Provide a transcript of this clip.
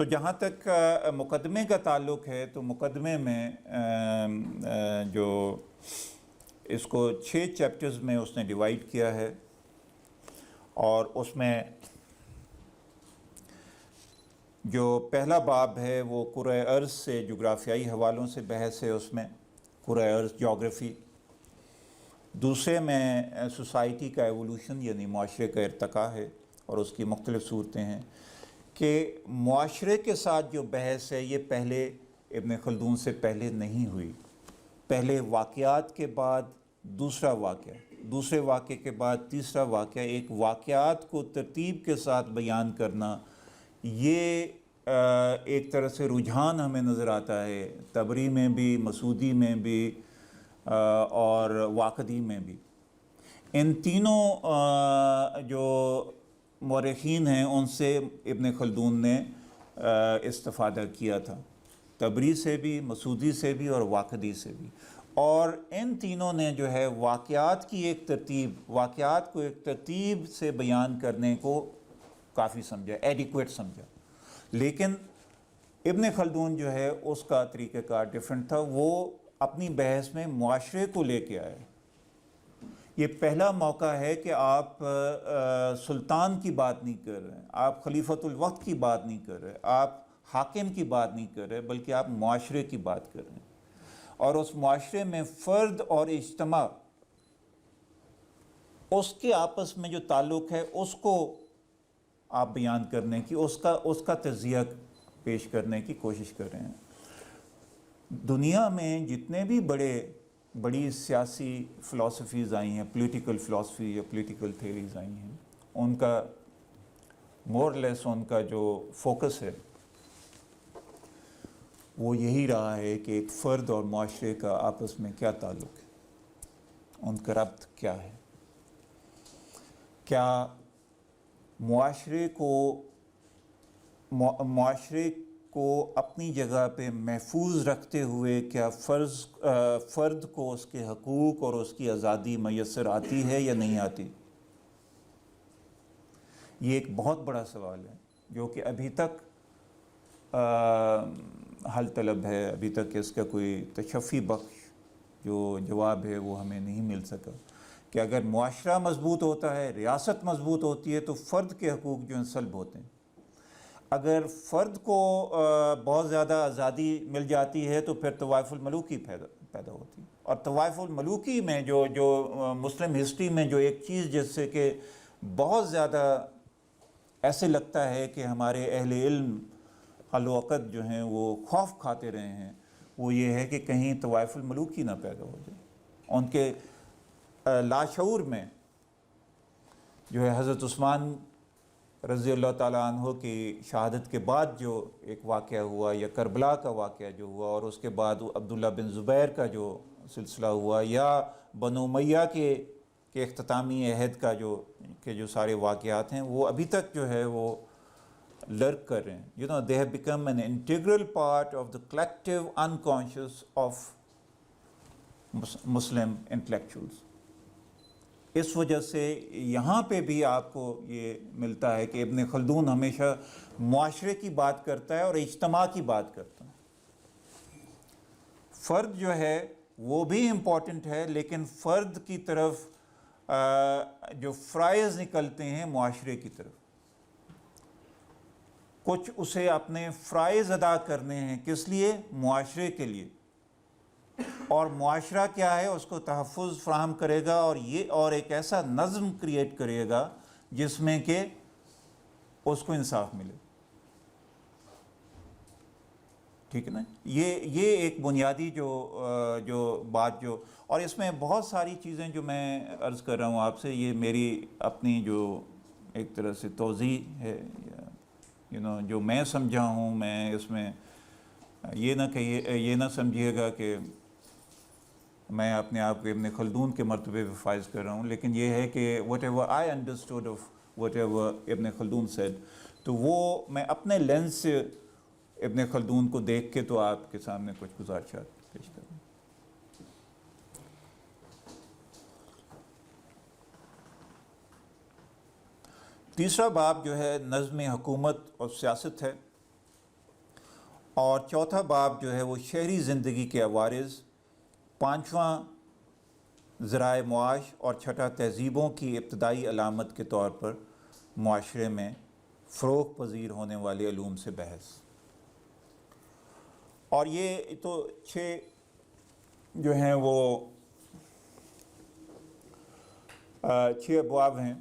جہاں تک مقدمے کا تعلق ہے تو مقدمے میں جو اس کو 6 چیپٹرز میں اس نے ڈیوائیڈ کیا ہے، اور اس میں جو پہلا باب ہے وہ کرۂ ارض سے جغرافیائی حوالوں سے بحث ہے، اس میں کرۂ ارض جغرافی۔ دوسرے میں سوسائٹی کا ایولوشن یعنی معاشرے کا ارتقاء ہے، اور اس کی مختلف صورتیں ہیں کہ معاشرے کے ساتھ جو بحث ہے یہ پہلے ابن خلدون سے پہلے نہیں ہوئی۔ پہلے واقعات کے بعد دوسرا واقعہ، دوسرے واقعے کے بعد تیسرا واقعہ، ایک واقعات کو ترتیب کے ساتھ بیان کرنا، یہ ایک طرح سے رجحان ہمیں نظر آتا ہے طبری میں بھی، مسعودی میں بھی، اور واقدی میں بھی۔ ان تینوں جو مورخین ہیں ان سے ابن خلدون نے استفادہ کیا تھا، طبری سے بھی، مسعودی سے بھی، اور واقدی سے بھی۔ اور ان تینوں نے جو ہے واقعات کی ایک ترتیب، واقعات کو ایک ترتیب سے بیان کرنے کو کافی سمجھا، ایڈیکویٹ سمجھا۔ لیکن ابن خلدون جو ہے اس کا طریقہ کار ڈیفرنٹ تھا، وہ اپنی بحث میں معاشرے کو لے کے آئے۔ یہ پہلا موقع ہے کہ آپ سلطان کی بات نہیں کر رہے ہیں، آپ خلیفۃ الوقت کی بات نہیں کر رہے، آپ حاکم کی بات نہیں کر رہے، بلکہ آپ معاشرے کی بات کر رہے ہیں، اور اس معاشرے میں فرد اور اجتماع، اس کے آپس میں جو تعلق ہے اس کو آپ بیان کرنے کی، اس کا تجزیہ پیش کرنے کی کوشش کر رہے ہیں۔ دنیا میں جتنے بھی بڑی سیاسی فلاسفیز آئی ہیں، پولیٹیکل فلاسفی یا پولیٹیکل تھیریز آئی ہیں، ان کا مور لیس ان کا جو فوکس ہے وہ یہی رہا ہے کہ ایک فرد اور معاشرے کا آپس میں کیا تعلق ہے، ان کا ربط کیا ہے، کیا معاشرے کو اپنی جگہ پہ محفوظ رکھتے ہوئے کیا فرد کو اس کے حقوق اور اس کی آزادی میسر آتی ہے یا نہیں آتی؟ یہ ایک بہت بڑا سوال ہے جو کہ ابھی تک حل طلب ہے، ابھی تک اس کا کوئی تشفی بخش جو جواب ہے وہ ہمیں نہیں مل سکا کہ اگر معاشرہ مضبوط ہوتا ہے، ریاست مضبوط ہوتی ہے، تو فرد کے حقوق جو ہیں سلب ہوتے ہیں۔ اگر فرد کو بہت زیادہ آزادی مل جاتی ہے تو پھر طوائف الملوکی پیدا ہوتی ہے، اور طوائف الملوکی میں جو مسلم ہسٹری میں جو ایک چیز جس سے کہ بہت زیادہ ایسے لگتا ہے کہ ہمارے اہل علم حل و عقد جو ہیں وہ خوف کھاتے رہے ہیں، وہ یہ ہے کہ کہیں طوائف الملوکی نہ پیدا ہو جائے۔ ان کے لاشعور میں جو ہے حضرت عثمان رضی اللہ تعالیٰ عنہ کی شہادت کے بعد جو ایک واقعہ ہوا، یا کربلا کا واقعہ جو ہوا، اور اس کے بعد عبداللہ بن زبیر کا جو سلسلہ ہوا، یا بنو امیہ کے اختتامی عہد کا جو سارے واقعات ہیں، وہ ابھی تک جو ہے وہ لرک کر رہے ہیں۔ they have become an integral part of the collective unconscious of Muslim intellectuals۔ اس وجہ سے یہاں پہ بھی آپ کو یہ ملتا ہے کہ ابن خلدون ہمیشہ معاشرے کی بات کرتا ہے اور اجتماع کی بات کرتا ہے۔ فرد جو ہے وہ بھی امپورٹنٹ ہے، لیکن فرد کی طرف جو فرائض نکلتے ہیں معاشرے کی طرف، کچھ اسے اپنے فرائض ادا کرنے ہیں، کس لیے؟ معاشرے کے لیے۔ اور معاشرہ کیا ہے؟ اس کو تحفظ فراہم کرے گا، اور ایک ایسا نظم کریٹ کرے گا جس میں کہ اس کو انصاف ملے۔ ٹھیک ہے نا؟ یہ ایک بنیادی جو بات اور اس میں بہت ساری چیزیں جو میں عرض کر رہا ہوں آپ سے، یہ میری اپنی جو ایک طرح سے توضیح ہے، جو میں سمجھا ہوں، میں اس میں یہ نہ سمجھیے گا کہ میں اپنے آپ کو ابن خلدون کے مرتبے پہ فائز کر رہا ہوں، لیکن یہ ہے کہ whatever I understood of whatever ابن خلدون said، تو وہ میں اپنے لینس سے ابن خلدون کو دیکھ کے تو آپ کے سامنے کچھ گزارشات پیش کروں۔ تیسرا باب جو ہے نظم حکومت اور سیاست ہے۔ اور چوتھا باب جو ہے وہ شہری زندگی کے عوارض، پانچواں ذرائع معاش، اور چھٹا تہذیبوں کی ابتدائی علامت کے طور پر معاشرے میں فروغ پذیر ہونے والے علوم سے بحث۔ اور یہ تو 6 جو ہیں وہ 6 ابواب ہیں۔